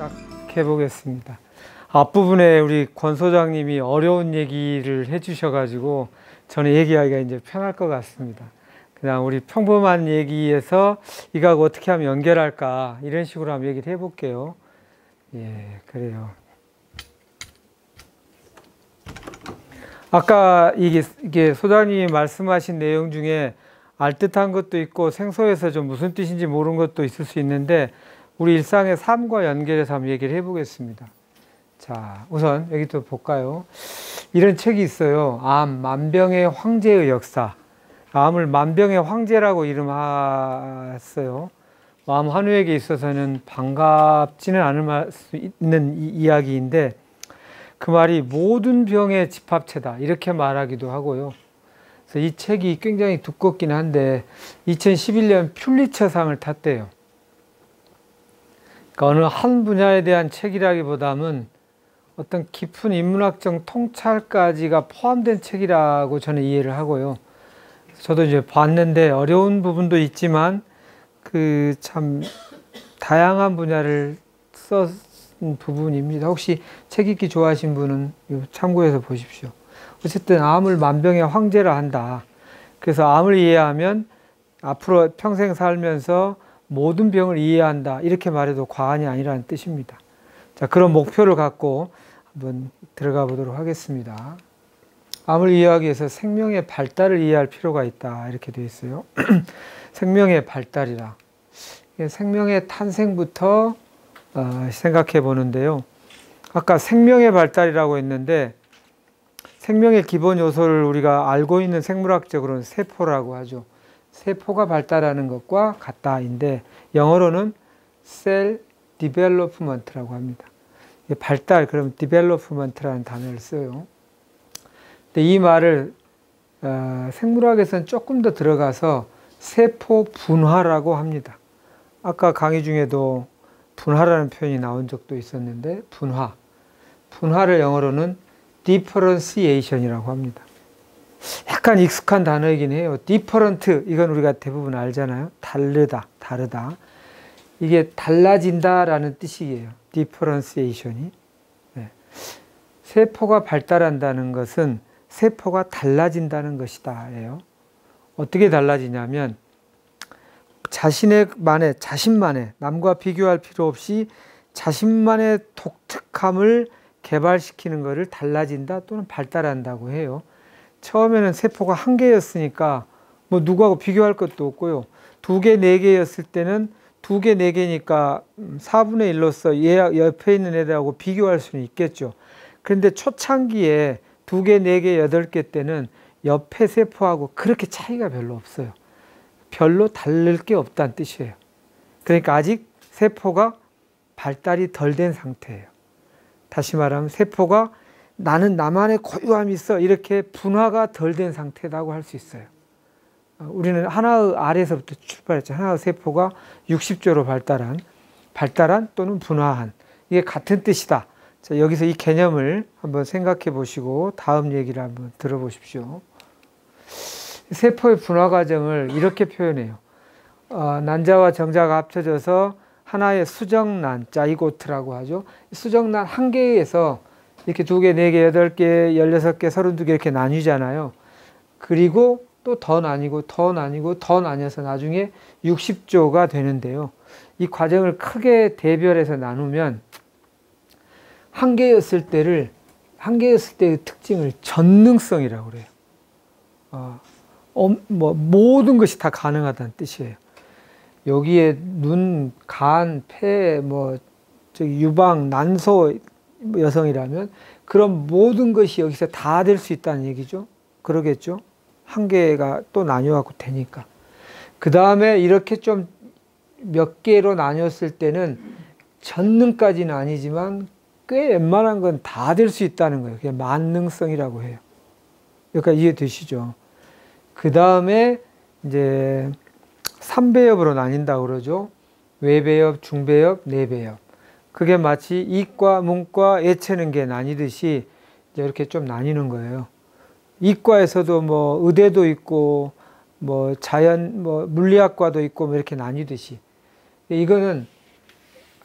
시작해 보겠습니다. 앞부분에 우리 권 소장님이 어려운 얘기를 해주셔가지고 저는 얘기하기가 이제 편할 것 같습니다. 그냥 우리 평범한 얘기에서 이거하고 어떻게 하면 연결할까 이런 식으로 한번 얘기를 해볼게요. 예, 그래요. 아까 이게 소장님이 말씀하신 내용 중에 알듯한 것도 있고 생소해서 좀 무슨 뜻인지 모르는 것도 있을 수 있는데 우리 일상의 삶과 연결해서 한번 얘기를 해보겠습니다. 자, 우선 여기 또 볼까요? 이런 책이 있어요. 암, 만병의 황제의 역사. 암을 만병의 황제라고 이름했어요. 암 한우에게 있어서는 반갑지는 않을 수 있는 이야기인데 그 말이 모든 병의 집합체다 이렇게 말하기도 하고요. 그래서 이 책이 굉장히 두껍긴 한데 2011년 퓰리처상을 탔대요. 그러니까 어느 한 분야에 대한 책이라기보다는 어떤 깊은 인문학적 통찰까지가 포함된 책이라고 저는 이해를 하고요. 저도 이제 봤는데 어려운 부분도 있지만 그 참 다양한 분야를 쓴 부분입니다. 혹시 책 읽기 좋아하신 분은 참고해서 보십시오. 어쨌든 암을 만병의 황제라 한다. 그래서 암을 이해하면 앞으로 평생 살면서 모든 병을 이해한다. 이렇게 말해도 과언이 아니라는 뜻입니다. 자, 그런 목표를 갖고 한번 들어가 보도록 하겠습니다. 암을 이해하기 위해서 생명의 발달을 이해할 필요가 있다. 이렇게 되어 있어요. 생명의 발달이라. 생명의 탄생부터 생각해 보는데요. 아까 생명의 발달이라고 했는데 생명의 기본 요소를 우리가 알고 있는 생물학적으로는 세포라고 하죠. 세포가 발달하는 것과 같다인데 영어로는 cell development라고 합니다. 발달, 그러면 development라는 단어를 써요. 근데 이 말을 생물학에서는 조금 더 들어가서 세포 분화라고 합니다. 아까 강의 중에도 분화라는 표현이 나온 적도 있었는데 분화를 영어로는 differentiation이라고 합니다. 약간 익숙한 단어이긴 해요. different, 이건 우리가 대부분 알잖아요. 다르다. 이게 달라진다라는 뜻이에요. differentiation이. 네. 세포가 발달한다는 것은 세포가 달라진다는 것이다. 예요. 어떻게 달라지냐면 자신만의 남과 비교할 필요 없이 자신만의 독특함을 개발시키는 것을 달라진다 또는 발달한다고 해요. 처음에는 세포가 한 개였으니까 뭐 누구하고 비교할 것도 없고요. 2개, 4개였을 때는 2개, 4개니까 4분의 1로서 얘 옆에 있는 애들하고 비교할 수는 있겠죠. 그런데 초창기에 2개, 4개, 8개 때는 옆에 세포하고 그렇게 차이가 별로 없어요. 별로 다를 게 없다는 뜻이에요. 그러니까 아직 세포가 발달이 덜 된 상태예요. 다시 말하면 세포가 나는 나만의 고유함이 있어 이렇게 분화가 덜 된 상태라고 할 수 있어요. 우리는 하나의 알에서부터 출발했죠. 하나의 세포가 60조로 발달한 또는 분화한, 이게 같은 뜻이다. 자, 여기서 이 개념을 한번 생각해 보시고 다음 얘기를 한번 들어보십시오. 세포의 분화 과정을 이렇게 표현해요. 난자와 정자가 합쳐져서 하나의 수정란, 자이고트라고 하죠. 수정란 한 개에서 이렇게 2개, 4개, 8개, 16개, 32개 이렇게 나뉘잖아요. 그리고 또 더 나뉘고 더 나뉘어서 나중에 60조가 되는데요. 이 과정을 크게 대별해서 나누면 한 개였을 때의 특징을 전능성이라고 그래요. 모든 것이 다 가능하다는 뜻이에요. 여기에 눈, 간, 폐, 유방, 난소 여성이라면 그런 모든 것이 여기서 다 될 수 있다는 얘기죠. 그러겠죠. 한 개가 또 나뉘어갖고 되니까. 그 다음에 이렇게 좀 몇 개로 나뉘었을 때는 전능까지는 아니지만 꽤 웬만한 건 다 될 수 있다는 거예요. 그게 만능성이라고 해요. 여기까지 이해되시죠? 그 다음에 이제 3배엽으로 나뉜다고 그러죠. 외배엽, 중배엽, 내배엽. 그게 마치 이과, 문과, 예체능계 나뉘듯이 이렇게 좀 나뉘는 거예요. 이과에서도 의대도 있고, 물리학과도 있고, 이렇게 나뉘듯이. 이거는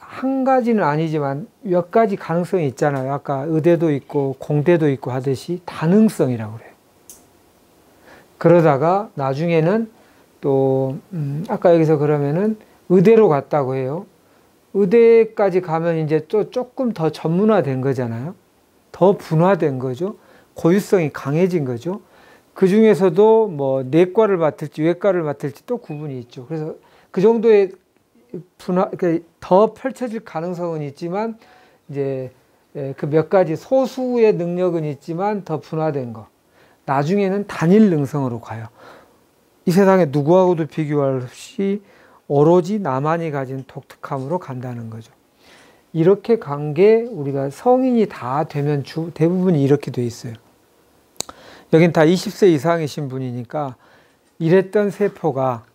한 가지는 아니지만 몇 가지 가능성이 있잖아요. 아까 의대도 있고 공대도 있고 하듯이 다능성이라고 그래요. 그러다가 나중에는 또 아까 여기서 그러면은 의대로 갔다고 해요. 의대까지 가면 이제 또 조금 더 전문화된 거잖아요. 더 분화된 거죠. 고유성이 강해진 거죠. 그 중에서도 뭐 내과를 맡을지 외과를 맡을지 또 구분이 있죠. 그래서 그 정도의 분화, 더 펼쳐질 가능성은 있지만 이제 그 몇 가지 소수의 능력은 있지만 더 분화된 거. 나중에는 단일 능성으로 가요. 이 세상에 누구하고도 비교할 없이 오로지 나만이 가진 독특함으로 간다는 거죠. 이렇게 간 게 우리가 성인이 다 되면 대부분이 이렇게 돼 있어요. 여긴 다 20세 이상이신 분이니까 이랬던 세포가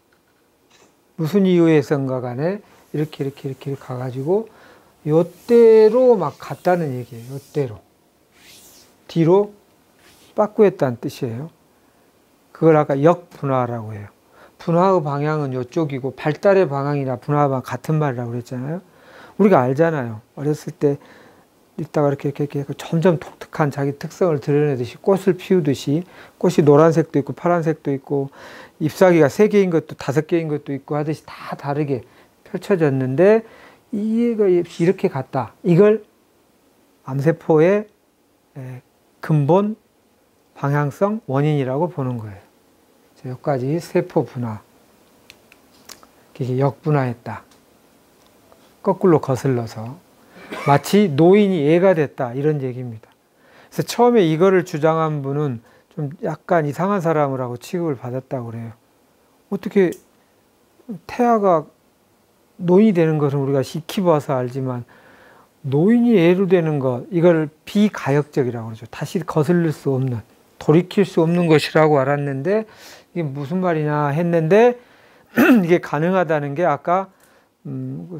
무슨 이유에선가 간에 이렇게 가가지고 요때로 막 갔다는 얘기예요. 요때로. 뒤로 빠꾸했다는 뜻이에요. 그걸 아까 역분화라고 해요. 분화의 방향은 요쪽이고 발달의 방향이나 분화의 방향 같은 말이라고 그랬잖아요. 우리가 알잖아요. 어렸을 때 있다가 이렇게 점점 독특한 자기 특성을 드러내듯이 꽃을 피우듯이 꽃이 노란색도 있고 파란색도 있고 잎사귀가 3개인 것도 5개인 것도 있고 하듯이 다 다르게 펼쳐졌는데 이거 이렇게 갔다. 이걸 암세포의 근본 방향성 원인이라고 보는 거예요. 여기까지 세포 분화. 이게 역분화했다. 거꾸로 거슬러서 마치 노인이 애가 됐다 이런 얘기입니다. 그래서 처음에 이거를 주장한 분은 좀 약간 이상한 사람이라고 취급을 받았다고 그래요. 어떻게 태아가 노인이 되는 것은 우리가 익히 봐서 알지만 노인이 애로 되는 것 이걸 비가역적이라고 그러죠. 다시 거슬릴 수 없는 돌이킬 수 없는 것이라고 알았는데 이게 무슨 말이냐 했는데 이게 가능하다는 게 아까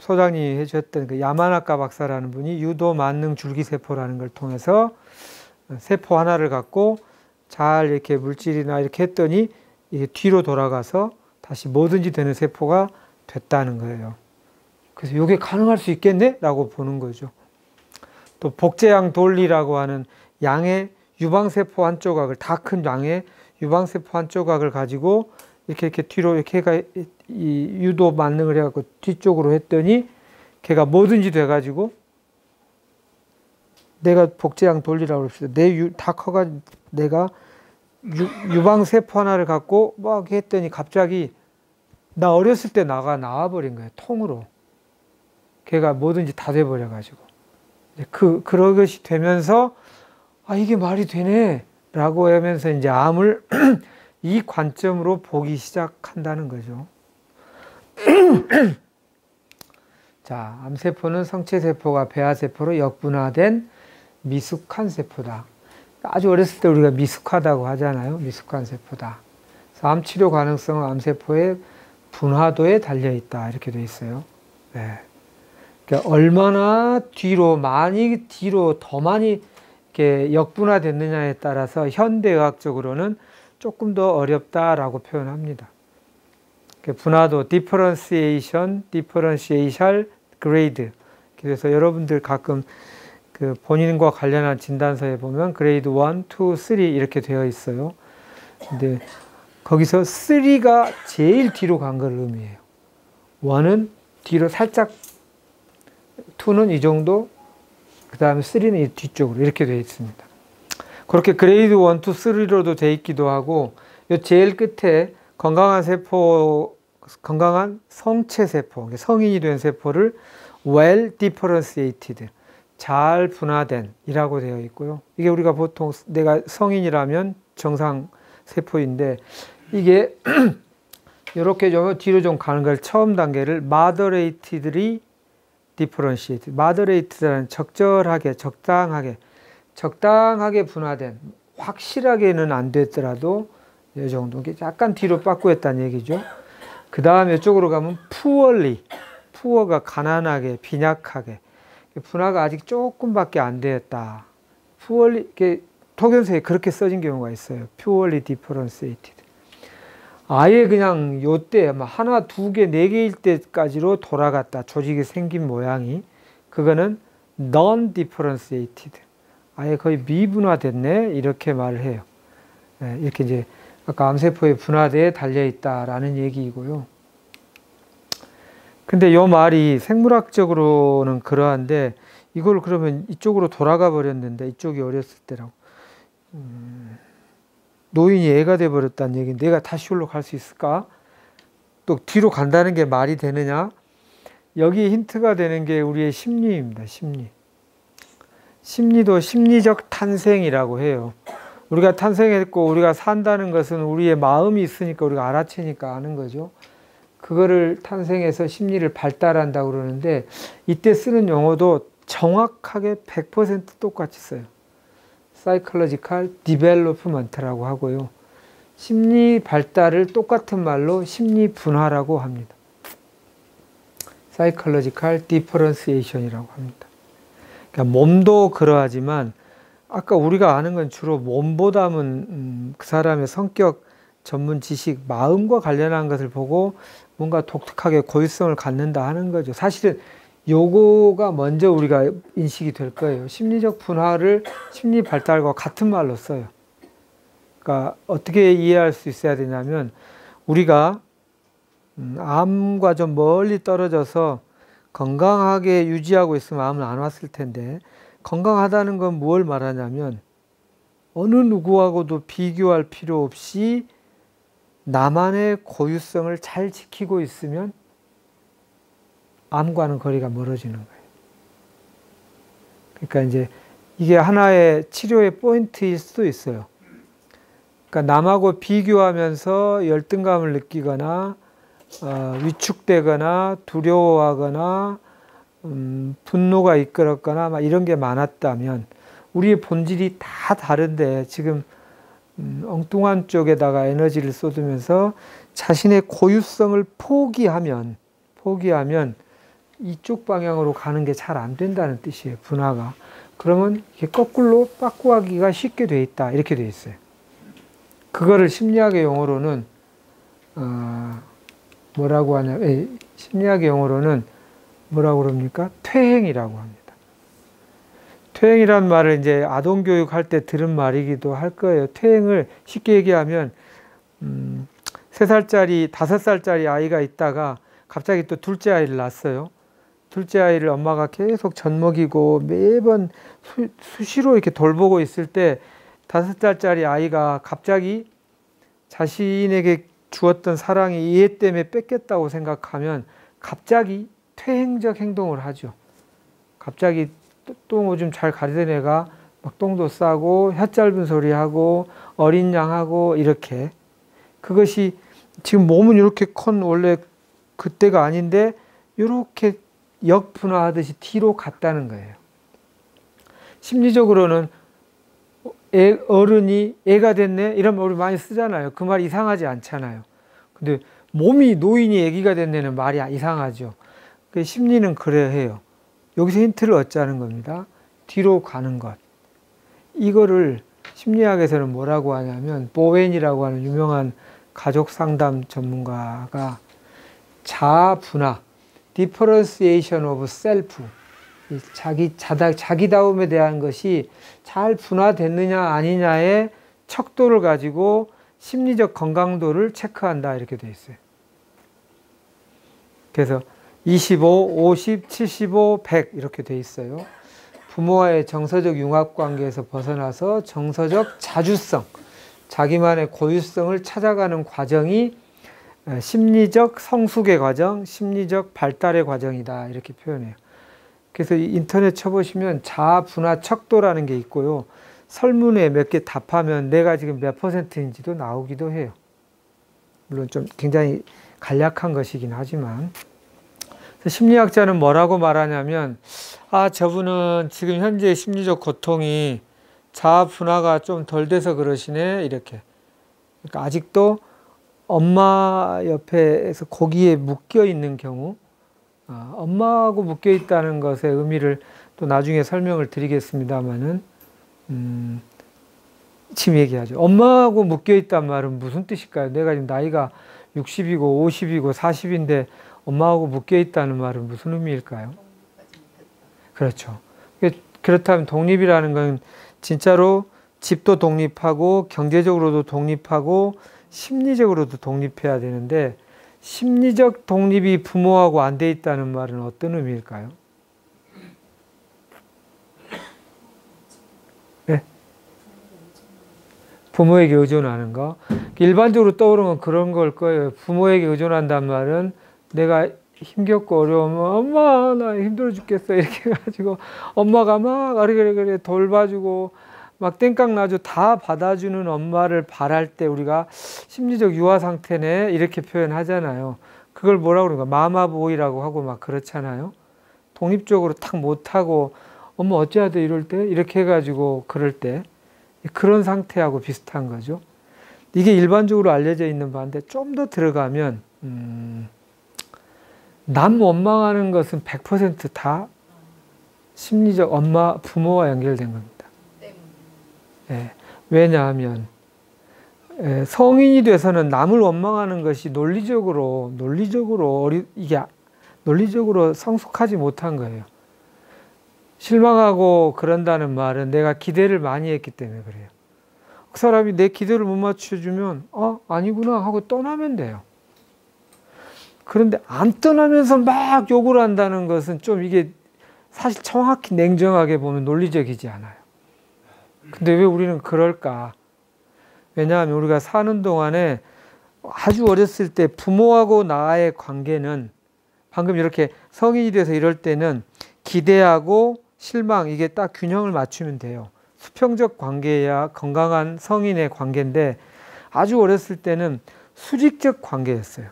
소장님이 해주셨던 그 야마나카 박사라는 분이 유도 만능 줄기세포라는 걸 통해서 세포 하나를 갖고 잘 이렇게 물질이나 이렇게 했더니 이게 뒤로 돌아가서 다시 뭐든지 되는 세포가 됐다는 거예요. 그래서 이게 가능할 수 있겠네? 라고 보는 거죠. 또 복제양 돌리라고 하는 양의 유방세포 한 조각을, 다 큰 양의 유방세포 한 조각을 가지고 이렇게 뒤로 이렇게 해가 이 유도 만능을 해갖고 뒤쪽으로 했더니 걔가 뭐든지 돼가지고 내가 복제양 돌리라고 그랬어요. 다 커가지고 내가 유방세포 하나를 갖고 막 했더니 갑자기 나 어렸을 때 나와버린 거예요. 통으로. 걔가 뭐든지 다 돼버려가지고. 그런 것이 되면서 아, 이게 말이 되네. 라고 하면서 이제 암을 이 관점으로 보기 시작한다는 거죠. 자, 암세포는 성체세포가 배아세포로 역분화된 미숙한 세포다. 아주 어렸을 때 우리가 미숙하다고 하잖아요. 미숙한 세포다. 그래서 암치료 가능성은 암세포의 분화도에 달려있다. 이렇게 돼 있어요. 네. 그러니까 얼마나 더 많이 이렇게 역분화됐느냐에 따라서 현대의학적으로는 조금 더 어렵다라고 표현합니다. 분화도, differentiation grade. 그래서 여러분들 가끔 그 본인과 관련한 진단서에 보면 그레이드 1, 2, 3 이렇게 되어 있어요. 근데 거기서 3가 제일 뒤로 간 걸 의미해요. 1은 뒤로 살짝, 2는 이 정도, 그 다음에 3는 이 뒤쪽으로 이렇게 되어 있습니다. 그렇게 그레이드 1, 2, 3로도 되어 있기도 하고, 요 제일 끝에 건강한 성체세포, 성인이 된 세포를 well differentiated, 잘 분화된 이라고 되어 있고요. 이게 우리가 보통 내가 성인이라면 정상 세포인데, 이게 이렇게 좀 뒤로 좀 가는 걸 처음 단계를 moderately differentiated, moderated라는 적절하게, 적당하게 분화된, 확실하게는 안 됐더라도 이 정도, 약간 뒤로 빠꾸했다는 얘기죠. 그 다음에 이쪽으로 가면 poorly, poor가 가난하게, 빈약하게, 분화가 아직 조금밖에 안 되었다. poorly, 토견서에 그렇게 써진 경우가 있어요. poorly differentiated. 아예 그냥 요때 하나, 두 개, 네 개일 때까지로 돌아갔다. 조직이 생긴 모양이. 그거는 non-differentiated. 아예 거의 미분화됐네. 이렇게 말을 해요. 이렇게 이제 아까 암세포의 분화대에 달려있다라는 얘기이고요. 근데 요 말이 생물학적으로는 그러한데 이걸 그러면 이쪽으로 돌아가 버렸는데 이쪽이 어렸을 때라고. 노인이 애가 돼 버렸다는 얘기인데 내가 다시 올라 갈 수 있을까? 또 뒤로 간다는 게 말이 되느냐? 여기 힌트가 되는 게 우리의 심리입니다. 심리. 심리도 심리적 탄생이라고 해요. 우리가 탄생했고 우리가 산다는 것은 우리의 마음이 있으니까 우리가 알아채니까 아는 거죠. 그거를 탄생해서 심리를 발달한다고 그러는데 이때 쓰는 용어도 정확하게 100% 똑같이 써요. Psychological Development라고 하고요. 심리 발달을 똑같은 말로 심리 분화라고 합니다. Psychological Differentiation이라고 합니다. 그러니까 몸도 그러하지만 아까 우리가 아는 건 주로 몸보다는 그 사람의 성격, 전문 지식, 마음과 관련한 것을 보고 뭔가 독특하게 고유성을 갖는다 하는 거죠. 사실은 요거가 먼저 우리가 인식이 될 거예요. 심리적 분화를 심리 발달과 같은 말로 써요. 그러니까 어떻게 이해할 수 있어야 되냐면 우리가 암과 좀 멀리 떨어져서 건강하게 유지하고 있으면 암은 안 왔을 텐데 건강하다는 건 뭘 말하냐면 어느 누구하고도 비교할 필요 없이 나만의 고유성을 잘 지키고 있으면 암과는 거리가 멀어지는 거예요. 그러니까 이제 이게 하나의 치료의 포인트일 수도 있어요. 그러니까 남하고 비교하면서 열등감을 느끼거나 위축되거나 두려워하거나 분노가 이끌었거나 막 이런 게 많았다면 우리의 본질이 다 다른데 지금 엉뚱한 쪽에다가 에너지를 쏟으면서 자신의 고유성을 포기하면 이쪽 방향으로 가는 게 잘 안 된다는 뜻이에요. 분화가. 그러면 이게 거꾸로 빠꾸하기가 쉽게 돼 있다. 이렇게 돼 있어요. 그거를 심리학의 용어로는 뭐라고 하냐? 심리학의 용어로는 뭐라고 그럽니까? 퇴행이라고 합니다. 퇴행이란 말을 이제 아동교육 할 때 들은 말이기도 할 거예요. 퇴행을 쉽게 얘기하면 3살짜리, 5살짜리 아이가 있다가 갑자기 또 둘째 아이를 낳았어요. 둘째 아이를 엄마가 계속 젖먹이고 매번 수시로 이렇게 돌보고 있을 때 5살짜리 아이가 갑자기 자신에게 주었던 사랑이 얘 때문에 뺏겼다고 생각하면 갑자기 퇴행적 행동을 하죠. 갑자기 똥 오줌 잘 가리던 애가 막 똥도 싸고 혀 짧은 소리 하고 어린 양 하고 이렇게. 그것이 지금 몸은 이렇게 큰 원래 그때가 아닌데 이렇게 역분화하듯이 뒤로 갔다는 거예요. 심리적으로는 어른이 애가 됐네 이런 말 우리 많이 쓰잖아요. 그 말 이상하지 않잖아요. 근데 몸이 노인이 애기가 됐네는 말이 이상하죠. 그 심리는 그래야 해요. 여기서 힌트를 얻자는 겁니다. 뒤로 가는 것. 이거를 심리학에서는 뭐라고 하냐면 보웬이라고 하는 유명한 가족 상담 전문가가 자아 분화, differentiation of self, 자기다움에 대한 것이 잘 분화됐느냐 아니냐의 척도를 가지고 심리적 건강도를 체크한다 이렇게 돼 있어요. 그래서 25, 50, 75, 100 이렇게 돼 있어요. 부모와의 정서적 융합관계에서 벗어나서 정서적 자주성, 자기만의 고유성을 찾아가는 과정이 심리적 성숙의 과정, 심리적 발달의 과정이다 이렇게 표현해요. 그래서 인터넷 쳐보시면 자아 분화 척도라는 게 있고요. 설문에 몇 개 답하면 내가 지금 몇 %인지도 나오기도 해요. 물론 좀 굉장히 간략한 것이긴 하지만. 심리학자는 뭐라고 말하냐면 저분은 지금 현재 심리적 고통이 자아 분화가 좀 덜 돼서 그러시네 이렇게. 그러니까 아직도 엄마 옆에서 거기에 묶여 있는 경우, 엄마하고 묶여 있다는 것의 의미를 또 나중에 설명을 드리겠습니다만은 지금 얘기하죠. 엄마하고 묶여있단 말은 무슨 뜻일까요? 내가 지금 나이가 60이고 50이고 40인데 엄마하고 묶여있다는 말은 무슨 의미일까요? 그렇죠. 그렇다면 독립이라는 건 진짜로 집도 독립하고 경제적으로도 독립하고 심리적으로도 독립해야 되는데 심리적 독립이 부모하고 안 돼 있다는 말은 어떤 의미일까요? 네? 부모에게 의존하는 거. 일반적으로 떠오르는 건 그런 걸 거예요. 부모에게 의존한다는 말은 내가 힘겹고 어려우면 엄마 나 힘들어 죽겠어 이렇게 해가지고 엄마가 막 그래 돌봐주고 막 땡깡 나줘 다 받아주는 엄마를 바랄 때 우리가 심리적 유아 상태네 이렇게 표현하잖아요. 그걸 뭐라고 그러는가 마마보이라고 하고 막 그렇잖아요. 독립적으로 탁 못하고 엄마 어찌해야 돼 이럴 때 이렇게 해가지고 그럴 때 그런 상태하고 비슷한 거죠. 이게 일반적으로 알려져 있는 바인데 좀 더 들어가면 남 원망하는 것은 100% 심리적 엄마, 부모와 연결된 겁니다. 예, 왜냐하면 성인이 돼서는 남을 원망하는 것이 논리적으로 이게 논리적으로 성숙하지 못한 거예요. 실망하고 그런다는 말은 내가 기대를 많이 했기 때문에 그래요. 그 사람이 내 기대를 못 맞춰주면 아니구나 하고 떠나면 돼요. 그런데 안 떠나면서 막 욕을 한다는 것은 좀 이게 사실 정확히 냉정하게 보면 논리적이지 않아요. 근데 왜 우리는 그럴까? 왜냐하면 우리가 사는 동안에 아주 어렸을 때 부모하고 나의 관계는 방금 이렇게 성인이 돼서 이럴 때는 기대하고 실망 이게 딱 균형을 맞추면 돼요. 수평적 관계야 건강한 성인의 관계인데 아주 어렸을 때는 수직적 관계였어요.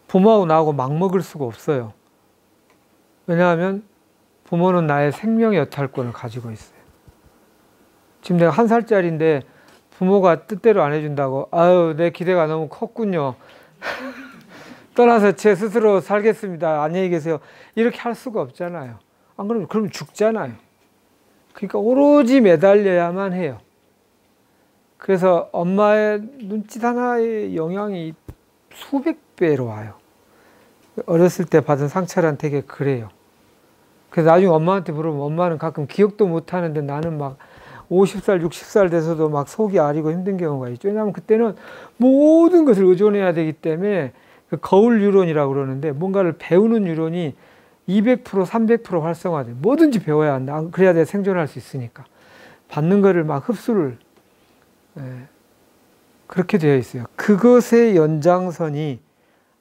부모하고 나하고 맞먹을 수가 없어요. 왜냐하면 부모는 나의 생명의 여탈권을 가지고 있어요. 지금 내가 1살짜리인데 부모가 뜻대로 안 해준다고 아유 내 기대가 너무 컸군요. 떠나서 제 스스로 살겠습니다. 안녕히 계세요. 이렇게 할 수가 없잖아요. 안 그러면 그러면 죽잖아요. 그러니까 오로지 매달려야만 해요. 그래서 엄마의 눈짓 하나의 영향이 수백 배로 와요. 어렸을 때 받은 상처란 되게 그래요. 그래서 나중에 엄마한테 물어보면 엄마는 가끔 기억도 못 하는데 나는 막 50살, 60살 돼서도 막 속이 아리고 힘든 경우가 있죠. 왜냐하면 그때는 모든 것을 의존해야 되기 때문에 그 거울 뉴런이라고 그러는데 뭔가를 배우는 뉴런이 200%, 300% 활성화돼요. 뭐든지 배워야 한다. 그래야 내가 생존할 수 있으니까. 받는 거를 막 흡수를 그렇게 되어 있어요. 그것의 연장선이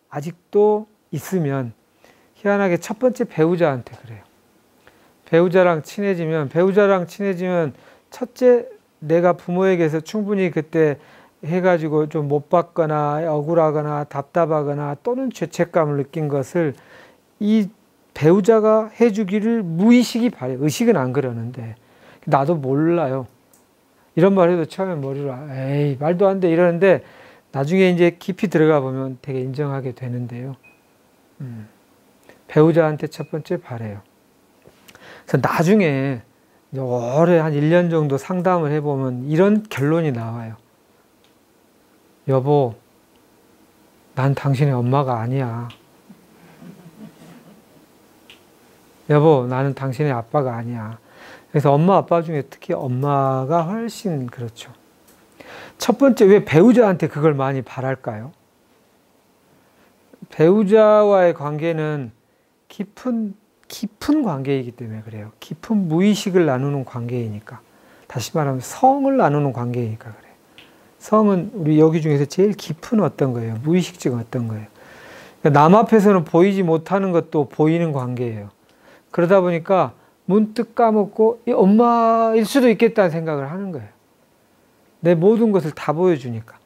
아직도 있으면 희한하게 첫 번째 배우자한테 그래요. 배우자랑 친해지면 첫째 내가 부모에게서 충분히 그때 해가지고 좀 못 받거나 억울하거나 답답하거나 또는 죄책감을 느낀 것을 이 배우자가 해주기를 무의식이 바래요. 의식은 안 그러는데 나도 몰라요. 이런 말 해도 처음에 머리로 에이 말도 안 돼 이러는데 나중에 이제 깊이 들어가 보면 되게 인정하게 되는데요. 배우자한테 첫 번째 바래요. 그래서 나중에 오래 한 1년 정도 상담을 해보면 이런 결론이 나와요. 여보, 난 당신의 엄마가 아니야. 여보, 나는 당신의 아빠가 아니야. 그래서 엄마, 아빠 중에 특히 엄마가 훨씬 그렇죠. 첫 번째, 왜 배우자한테 그걸 많이 바랄까요? 배우자와의 관계는 깊은 관계이기 때문에 그래요. 깊은 무의식을 나누는 관계이니까. 다시 말하면 성을 나누는 관계이니까 그래요. 성은 우리 여기 중에서 제일 깊은 어떤 거예요. 무의식적 어떤 거예요. 그러니까 남 앞에서는 보이지 못하는 것도 보이는 관계예요. 그러다 보니까 문득 까먹고 이 엄마일 수도 있겠다는 생각을 하는 거예요. 내 모든 것을 다 보여주니까.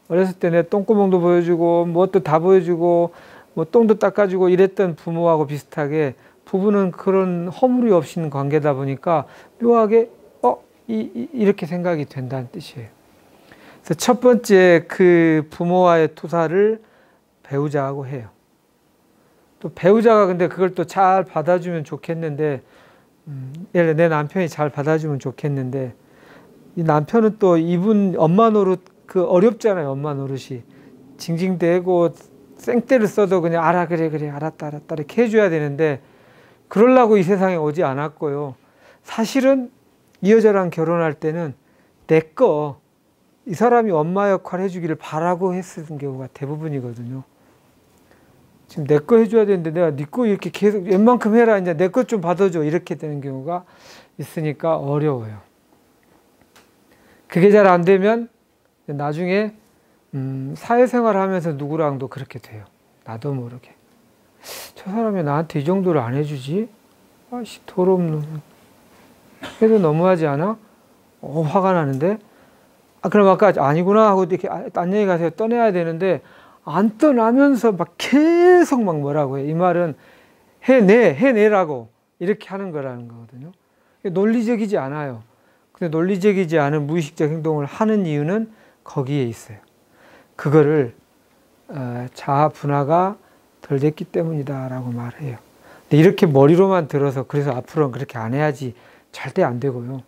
어렸을 때 내 똥구멍도 보여주고 무엇도 다 보여주고 뭐 똥도 닦아주고 이랬던 부모하고 비슷하게 부부는 그런 허물이 없인 관계다 보니까 묘하게 이렇게 생각이 된다는 뜻이에요. 그래서 첫 번째 그 부모와의 투사를 배우자하고 해요. 또 배우자가 근데 그걸 또 잘 받아주면 좋겠는데 예를 들어 내 남편이 잘 받아주면 좋겠는데 이 남편은 또 이분 엄마 노릇 그 어렵잖아요. 엄마 노릇이 징징대고 생떼를 써도 그냥 알아 그래 알았다 알았다 이렇게 해줘야 되는데 그러려고 이 세상에 오지 않았고요. 사실은 이 여자랑 결혼할 때는 내 거 이 사람이 엄마 역할 해주기를 바라고 했던 경우가 대부분이거든요. 지금 내 거 해줘야 되는데 내가 네 거 이렇게 계속 웬만큼 해라 이제 내 것 좀 받아줘 이렇게 되는 경우가 있으니까 어려워요. 그게 잘 안 되면 나중에 사회생활을 하면서 누구랑도 그렇게 돼요. 나도 모르게. 저 사람이 나한테 이 정도를 안 해주지? 아씨 더럽는. 해도 너무하지 않아? 화가 나는데? 그럼 아까 아니구나 하고 이렇게 안녕히 가세요 떠내야 되는데 안 떠나면서 막 계속 막 뭐라고 해. 이 말은 해내라고 이렇게 하는 거라는 거거든요. 논리적이지 않아요. 근데 논리적이지 않은 무의식적 행동을 하는 이유는 거기에 있어요. 그거를 자아 분화가 덜 됐기 때문이다 라고 말해요. 근데 이렇게 머리로만 들어서 그래서 앞으로는 그렇게 안 해야지 절대 안 되고요.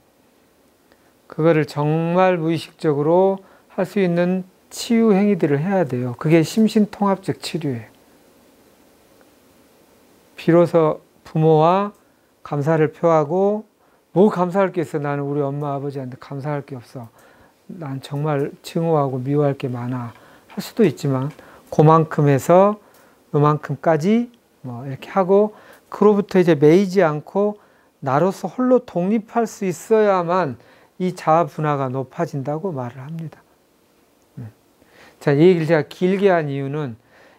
그거를 정말 무의식적으로 할 수 있는 치유 행위들을 해야 돼요. 그게 심신통합적 치료예요. 비로소 부모와 감사를 표하고 뭐 감사할 게 있어. 나는 우리 엄마 아버지한테 감사할 게 없어. 난 정말 증오하고 미워할 게 많아. 할 수도 있지만 그만큼 해서 요만큼까지 뭐 이렇게 하고 그로부터 이제 매이지 않고 나로서 홀로 독립할 수 있어야만 이 자아 분화가 높아진다고 말을 합니다. 자, 이 얘기를 제가 길게 한 이유는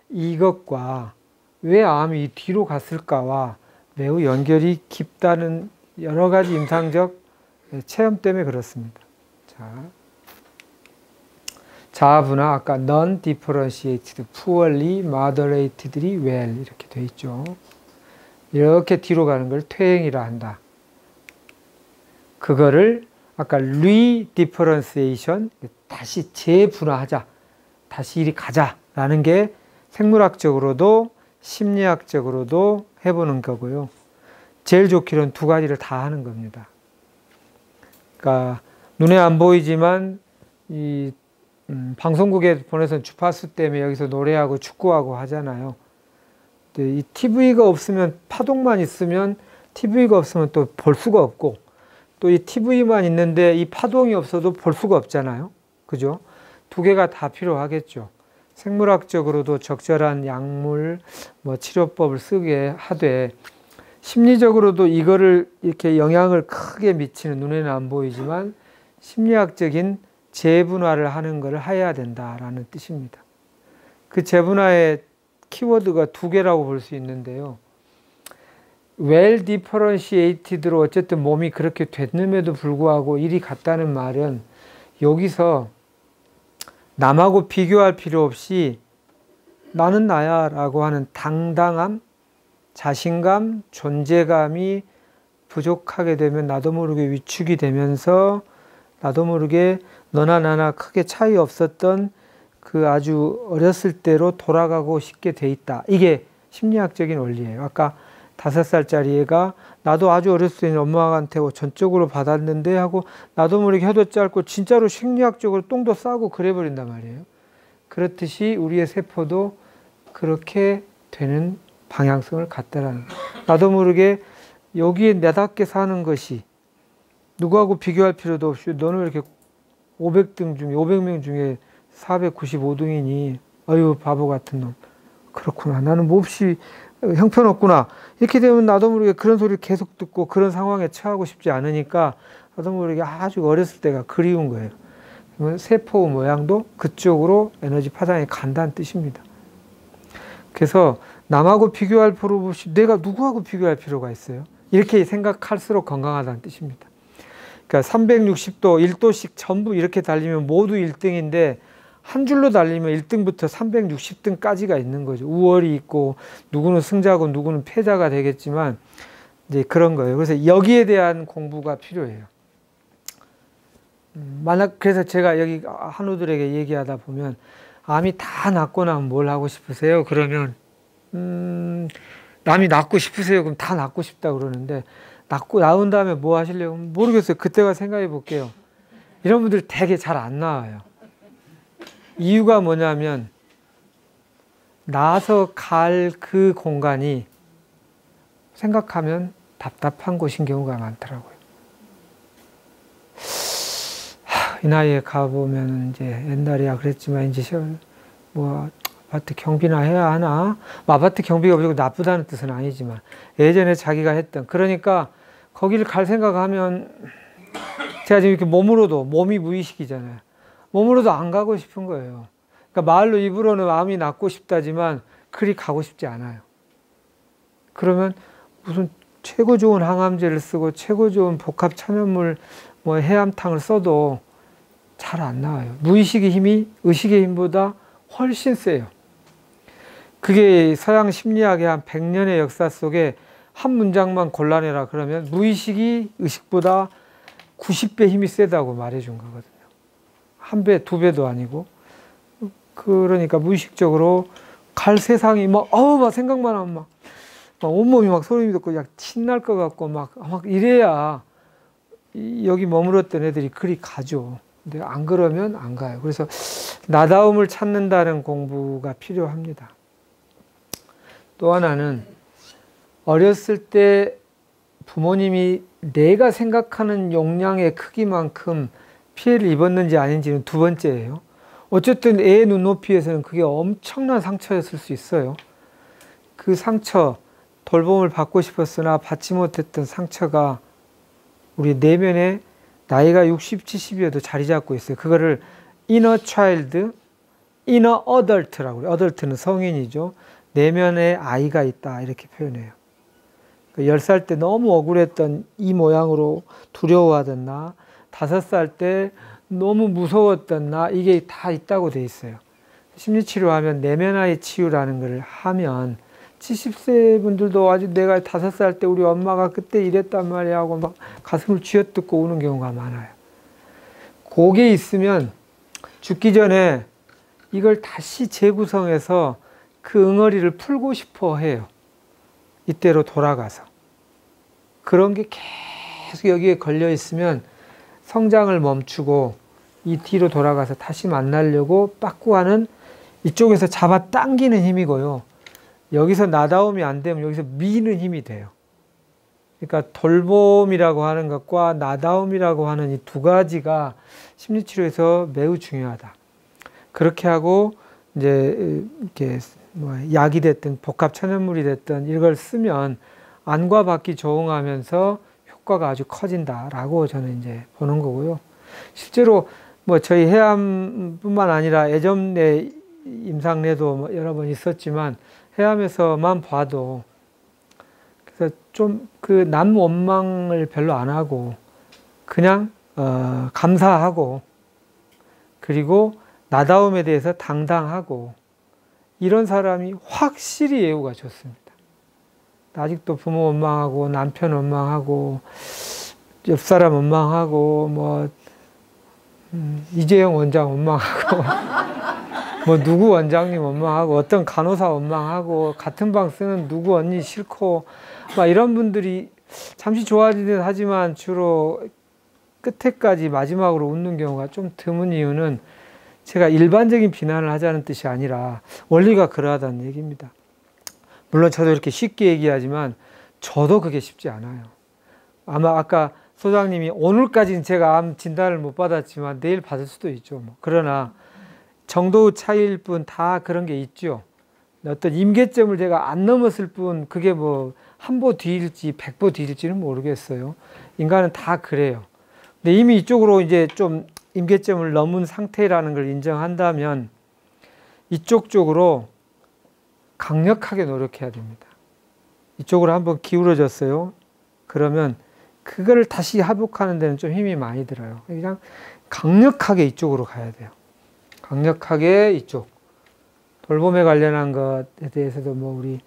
이것과 왜 암이 뒤로 갔을까와 매우 연결이 깊다는 여러 가지 임상적 체험 때문에 그렇습니다. 자, 자아 분화 아까 non-differentiated, poorly moderatedly well 이렇게 돼 있죠. 이렇게 뒤로 가는 걸 퇴행이라 한다. 그거를 아까 redifferentiation, 다시 재분화하자, 다시 이리 가자라는 게 생물학적으로도 심리학적으로도 해보는 거고요. 제일 좋기로는 두 가지를 다 하는 겁니다. 그러니까 눈에 안 보이지만 이 방송국에 보내서 주파수 때문에 여기서 노래하고 축구하고 하잖아요. 이 TV가 없으면 파동만 있으면 TV가 없으면 또 볼 수가 없고 또 이 TV만 있는데 이 파동이 없어도 볼 수가 없잖아요. 그죠? 두 개가 다 필요하겠죠. 생물학적으로도 적절한 약물, 뭐 치료법을 쓰게 하되 심리적으로도 이거를 이렇게 영향을 크게 미치는 눈에는 안 보이지만 심리학적인 재분화를 하는 것을 해야 된다라는 뜻입니다. 그 재분화의 키워드가 두 개라고 볼 수 있는데요. well differentiated로 어쨌든 몸이 그렇게 됐음에도 불구하고 이리 갔다는 말은 여기서 남하고 비교할 필요 없이 나는 나야 라고 하는 당당함, 자신감, 존재감이 부족하게 되면 나도 모르게 위축이 되면서 나도 모르게 너나 나나 크게 차이 없었던 그 아주 어렸을 때로 돌아가고 싶게 돼 있다. 이게 심리학적인 원리예요. 아까 5살짜리 애가 나도 아주 어렸을 때 엄마한테 전적으로 받았는데 하고 나도 모르게 혀도 짧고 진짜로 심리학적으로 똥도 싸고 그래버린단 말이에요. 그렇듯이 우리의 세포도 그렇게 되는 방향성을 갖다라는 거예요. 나도 모르게 여기에 내답게 사는 것이 누구하고 비교할 필요도 없이 너는 왜 이렇게 500등 중에 500명 중에 495등이니 아유 바보 같은 놈. 그렇구나. 나는 몹시 형편없구나. 이렇게 되면 나도 모르게 그런 소리를 계속 듣고 그런 상황에 처하고 싶지 않으니까 나도 모르게 아주 어렸을 때가 그리운 거예요. 그러면 세포 모양도 그쪽으로 에너지 파장이 간다는 뜻입니다. 그래서 남하고 비교할 필요 없이 내가 누구하고 비교할 필요가 있어요? 이렇게 생각할수록 건강하다는 뜻입니다. 그러니까 360도 1도씩 전부 이렇게 달리면 모두 1등인데 한 줄로 달리면 1등부터 360등까지가 있는 거죠. 우월이 있고 누구는 승자고 누구는 패자가 되겠지만 이제 그런 거예요. 그래서 여기에 대한 공부가 필요해요. 만약 그래서 제가 여기 한우들에게 얘기하다 보면 암이 다 낫고 나면 뭘 하고 싶으세요? 그러면 남이 낫고 싶으세요? 그럼 다 낫고 싶다 그러는데 나은 다음에 뭐 하시려고? 모르겠어요. 그때가 생각해 볼게요. 이런 분들 되게 잘 안 나와요. 이유가 뭐냐면 나와서 갈 그 공간이 생각하면 답답한 곳인 경우가 많더라고요. 이 나이에 가보면 이제 옛날이야 그랬지만 이제 뭐 아파트 경비나 해야 하나? 아파트 경비가 무조건 나쁘다는 뜻은 아니지만 예전에 자기가 했던, 그러니까 거기를 갈 생각하면 제가 지금 이렇게 몸으로도, 몸이 무의식이잖아요. 몸으로도 안 가고 싶은 거예요. 그러니까 말로 입으로는 마음이 낫고 싶다지만 그리 가고 싶지 않아요. 그러면 무슨 최고 좋은 항암제를 쓰고 최고 좋은 복합 천연물 뭐 해암탕을 써도 잘 안 나와요. 무의식의 힘이 의식의 힘보다 훨씬 세요. 그게 서양 심리학의 한 100년의 역사 속에 한 문장만 골라내라 그러면 무의식이 의식보다 90배 힘이 세다고 말해준 거거든요. 한 배, 두 배도 아니고. 그러니까 무의식적으로 갈 세상이 막 생각만 하면 막 온몸이 막 소름이 돋고 약 신날 것 같고 막 이래야 여기 머물렀던 애들이 그리 가죠. 근데 안 그러면 안 가요. 그래서 나다움을 찾는다는 공부가 필요합니다. 또 하나는 어렸을 때 부모님이 내가 생각하는 용량의 크기만큼 피해를 입었는지 아닌지는 두 번째예요. 어쨌든 애의 눈높이에서는 그게 엄청난 상처였을 수 있어요. 그 상처, 돌봄을 받고 싶었으나 받지 못했던 상처가 우리 내면에 나이가 60, 70이어도 자리 잡고 있어요. 그거를 inner child, inner adult라고 그래요. adult는 성인이죠. 내면에 아이가 있다 이렇게 표현해요. 10살 때 너무 억울했던 이 모양으로 두려워하던 나, 5살 때 너무 무서웠던 나, 이게 다 있다고 돼 있어요. 심리치료하면 내면의 치유라는 걸 하면 70세 분들도 아직 내가 5살 때 우리 엄마가 그때 이랬단 말이야 하고 막 가슴을 쥐어뜯고 우는 경우가 많아요. 그게 있으면 죽기 전에 이걸 다시 재구성해서 그 응어리를 풀고 싶어 해요. 이때로 돌아가서. 그런 게 계속 여기에 걸려 있으면 성장을 멈추고 이 뒤로 돌아가서 다시 만나려고 빠꾸하는 이쪽에서 잡아 당기는 힘이고요. 여기서 나다움이 안 되면 여기서 미는 힘이 돼요. 그러니까 돌봄이라고 하는 것과 나다움이라고 하는 이 두 가지가 심리치료에서 매우 중요하다. 그렇게 하고 이제 이렇게 뭐 약이 됐든 복합 천연물이 됐든 이걸 쓰면 안과 밖이 조응하면서 효과가 아주 커진다라고 저는 이제 보는 거고요. 실제로 뭐 저희 해암뿐만 아니라 예전에 임상례도 여러 번 있었지만 해암에서만 봐도 그래서 좀 그 남 원망을 별로 안 하고 그냥 감사하고 그리고 나다움에 대해서 당당하고 이런 사람이 확실히 예후가 좋습니다. 아직도 부모 원망하고 남편 원망하고 옆 사람 원망하고 뭐 이재영 원장 원망하고 뭐 누구 원장님 원망하고 어떤 간호사 원망하고 같은 방 쓰는 누구 언니 싫고 막 이런 분들이 잠시 좋아지긴 하지만 주로 끝에까지 마지막으로 웃는 경우가 좀 드문 이유는 제가 일반적인 비난을 하자는 뜻이 아니라 원리가 그러하다는 얘기입니다. 물론 저도 이렇게 쉽게 얘기하지만 저도 그게 쉽지 않아요. 아마 아까 소장님이 오늘까지는 제가 암 진단을 못 받았지만 내일 받을 수도 있죠. 뭐. 그러나 정도 차이일 뿐 다 그런 게 있죠. 어떤 임계점을 제가 안 넘었을 뿐 그게 뭐 한 보 뒤일지 100보 뒤일지는 모르겠어요. 인간은 다 그래요. 근데 이미 이쪽으로 이제 좀 임계점을 넘은 상태라는 걸 인정한다면 이쪽 쪽으로 강력하게 노력해야 됩니다. 이쪽으로 한번 기울어졌어요. 그러면 그거를 다시 회복하는 데는 좀 힘이 많이 들어요. 그냥 강력하게 이쪽으로 가야 돼요. 강력하게 이쪽. 돌봄에 관련한 것에 대해서도 뭐 우리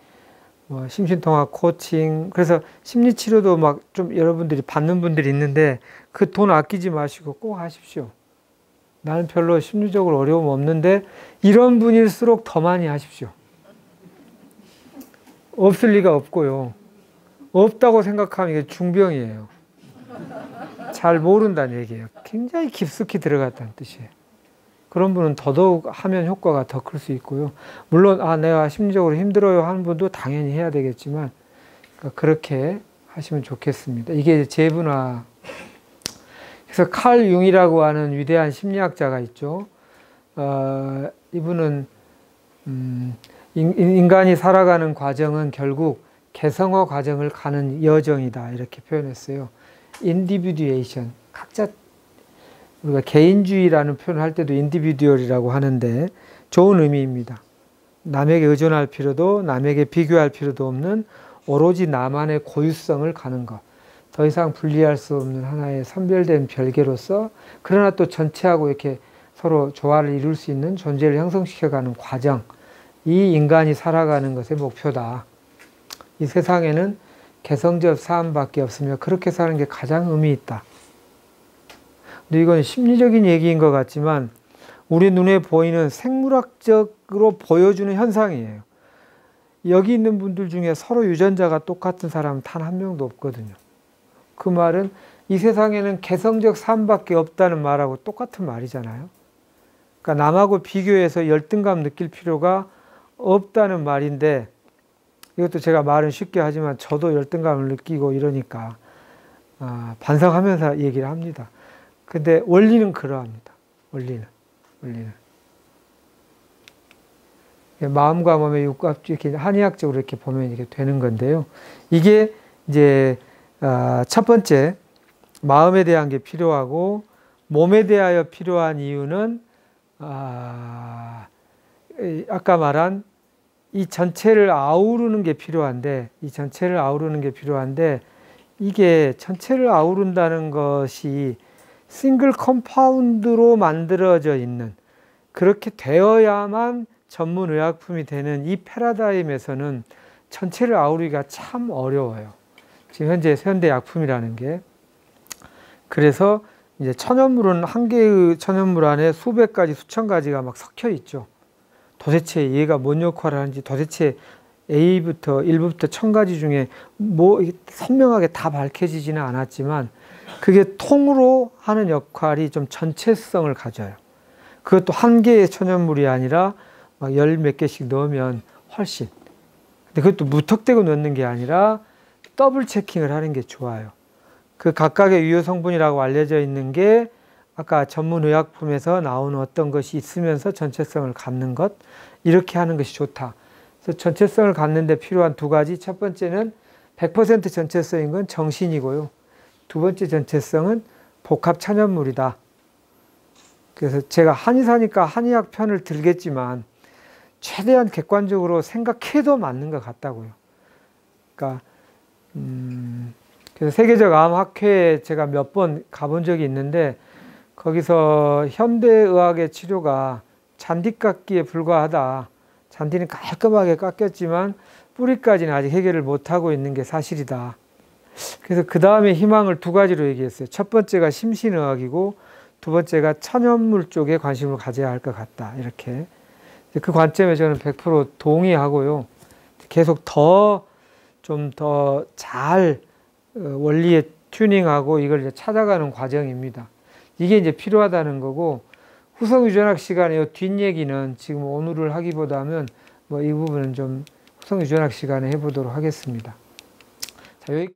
뭐 심신통합 코칭, 그래서 심리치료도 막 좀 여러분들이 받는 분들이 있는데 그 돈 아끼지 마시고 꼭 하십시오. 나는 별로 심리적으로 어려움 없는데 이런 분일수록 더 많이 하십시오. 없을 리가 없고요. 없다고 생각하면 이게 중병이에요. 잘 모른다는 얘기예요. 굉장히 깊숙이 들어갔다는 뜻이에요. 그런 분은 더더욱 하면 효과가 더 클 수 있고요. 물론 내가 심리적으로 힘들어요 하는 분도 당연히 해야 되겠지만 그러니까 그렇게 하시면 좋겠습니다. 이게 재분화. 그래서 칼 융이라고 하는 위대한 심리학자가 있죠. 이분은 인간이 살아가는 과정은 결국 개성화 과정을 가는 여정이다 이렇게 표현했어요. 인디비듀에이션, 각자 우리가 개인주의라는 표현을 할 때도 인디비듀얼이라고 하는데 좋은 의미입니다. 남에게 의존할 필요도 남에게 비교할 필요도 없는 오로지 나만의 고유성을 가는 것. 더 이상 분리할 수 없는 하나의 선별된 별개로서 그러나 또 전체하고 이렇게 서로 조화를 이룰 수 있는 존재를 형성시켜가는 과정. 이 인간이 살아가는 것의 목표다. 이 세상에는 개성적 삶밖에 없으며 그렇게 사는 게 가장 의미 있다. 근데 이건 심리적인 얘기인 것 같지만 우리 눈에 보이는 생물학적으로 보여주는 현상이에요. 여기 있는 분들 중에 서로 유전자가 똑같은 사람은 단 한 명도 없거든요. 그 말은 이 세상에는 개성적 삶밖에 없다는 말하고 똑같은 말이잖아요. 그러니까 남하고 비교해서 열등감 느낄 필요가 없다는 말인데 이것도 제가 말은 쉽게 하지만 저도 열등감을 느끼고 이러니까 반성하면서 얘기를 합니다. 근데 원리는 그러합니다. 원리는. 마음과 몸의 육합, 이렇게 한의학적으로 이렇게 보면 이렇게 되는 건데요. 이게 이제 첫 번째 마음에 대한 게 필요하고 몸에 대하여 필요한 이유는 아까 말한 이 전체를 아우르는 게 필요한데 이게 전체를 아우른다는 것이 싱글 컴파운드로 만들어져 있는 그렇게 되어야만 전문 의약품이 되는 이 패러다임에서는 전체를 아우르기가 참 어려워요. 지금 현재 현대 약품이라는 게. 그래서 이제 천연물은 한 개의 천연물 안에 수백 가지, 수천 가지가 막 섞여 있죠. 도대체 얘가 뭔 역할을 하는지 도대체 A부터 1부터 1000가지 중에 뭐 선명하게 다 밝혀지지는 않았지만 그게 통으로 하는 역할이 좀 전체성을 가져요. 그것도 한 개의 천연물이 아니라 막 열 몇 개씩 넣으면 훨씬. 근데 그것도 무턱대고 넣는 게 아니라 더블 체킹을 하는 게 좋아요. 그 각각의 유효 성분이라고 알려져 있는 게 아까 전문 의약품에서 나오는 어떤 것이 있으면서 전체성을 갖는 것, 이렇게 하는 것이 좋다. 그래서 전체성을 갖는 데 필요한 두 가지. 첫 번째는 100% 전체성인 건 정신이고요. 두 번째 전체성은 복합 천연물이다. 그래서 제가 한의사니까 한의학 편을 들겠지만 최대한 객관적으로 생각해도 맞는 것 같다고요. 그러니까 그래서 세계적 암학회에 제가 몇 번 가본 적이 있는데 거기서 현대의학의 치료가 잔디 깎기에 불과하다. 잔디는 깔끔하게 깎였지만 뿌리까지는 아직 해결을 못하고 있는 게 사실이다. 그래서 그 다음에 희망을 두 가지로 얘기했어요. 첫 번째가 심신의학이고 두 번째가 천연물 쪽에 관심을 가져야 할 것 같다. 이렇게. 그 관점에 저는 100% 동의하고요. 계속 좀 더 잘 원리에 튜닝하고 이걸 이제 찾아가는 과정입니다. 이게 이제 필요하다는 거고, 후성유전학 시간에 이 뒷얘기는 지금 오늘을 하기보다는 뭐 이 부분은 좀 후성유전학 시간에 해보도록 하겠습니다. 자, 여기